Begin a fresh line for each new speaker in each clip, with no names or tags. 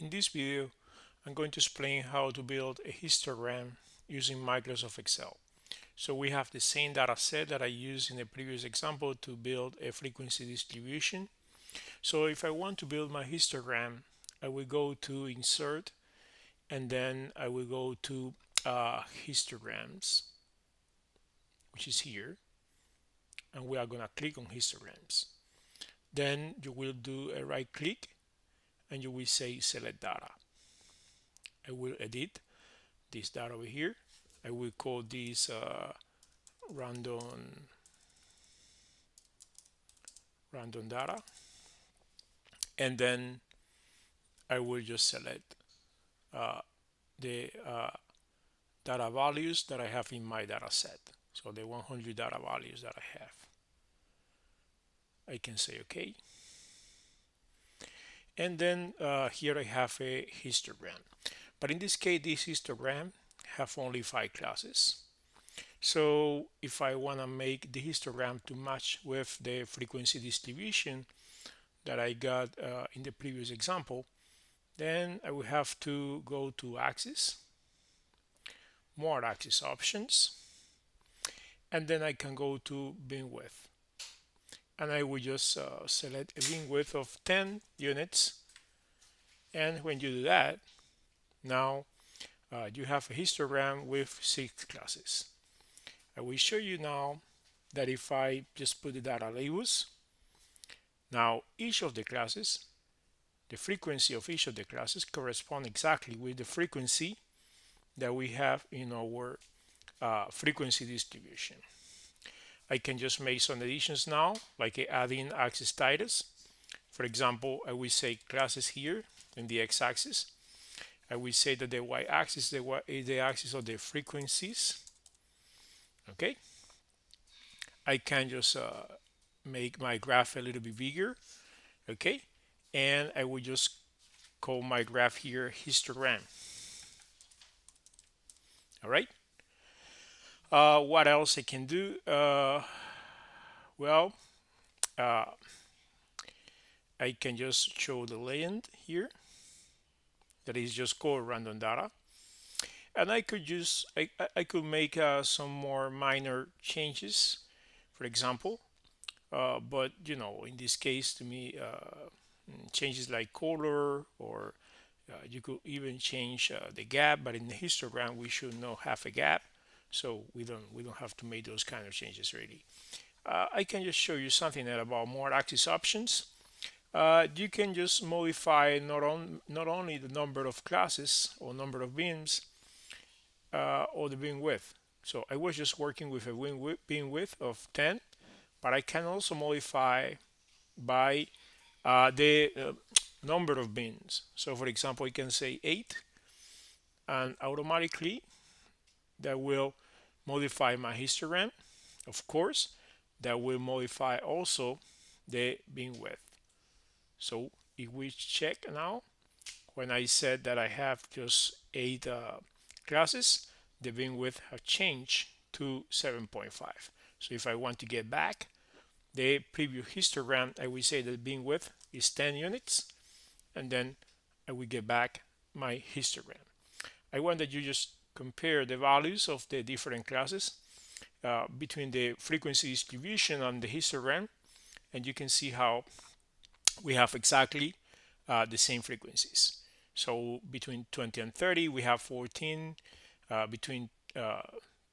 In this video, I'm going to explain how to build a histogram using Microsoft Excel. So we have the same data set that I used in the previous example to build a frequency distribution. So if I want to build my histogram, I will go to Insert, and then I will go to Histograms, which is here, and we are going to click on Histograms. Then you will do a right click and you will say Select Data. I will edit this data over here. I will call this random data, and then I will just select the data values that I have in my data set. So the 100 data values that I have. I can say OK. And then here I have a histogram. But in this case, this histogram have only 5 classes. So if I want to make the histogram to match with the frequency distribution that I got in the previous example, then I will have to go to Axis, More Axis Options, and then I can go to Bin Width. And I will just select a bin width of 10 units. And when you do that, now you have a histogram with 6 classes. I will show you now that if I just put the data labels, now each of the classes, the frequency of each of the classes correspond exactly with the frequency that we have in our frequency distribution. I can just make some additions now, like adding axis titles. For example, I will say classes here in the x-axis. I will say that the y-axis is the axis of the frequencies. Okay, I can just make my graph a little bit bigger. Okay, and I will just call my graph here histogram. All right. What else I can do? Well, I can just show the legend here. That is just called random data. And I could use, I could make some more minor changes, for example. But you know, in this case, to me, changes like color, or you could even change the gap. But in the histogram, we should not have a gap, so we don't have to make those kind of changes really. I can just show you something about more axis options. You can just modify not only the number of classes or number of beams, or the beam width. So I was just working with a beam width of 10, but I can also modify by the number of beams. So for example, I can say 8, and automatically that will modify my histogram. Of course, that will modify also the beam width. So if we check now, when I said that I have just 8 classes, the beam width have changed to 7.5. So if I want to get back the previous histogram, I will say that the beam width is 10 units, and then I will get back my histogram. I want that you just compare the values of the different classes between the frequency distribution and the histogram, and you can see how we have exactly the same frequencies. So between 20 and 30, we have 14. Between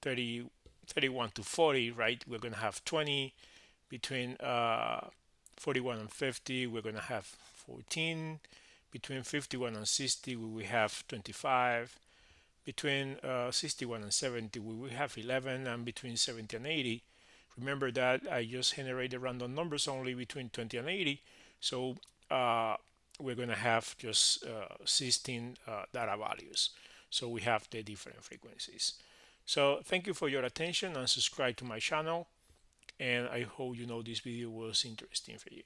31 to 40, right, we're going to have 20. Between 41 and 50, we're going to have 14. Between 51 and 60, we will have 25. Between 61 and 70, we will have 11. And between 70 and 80, remember that I just generated random numbers only between 20 and 80. So we're going to have just 16 data values. So we have the different frequencies. So thank you for your attention, and subscribe to my channel. And I hope you know this video was interesting for you.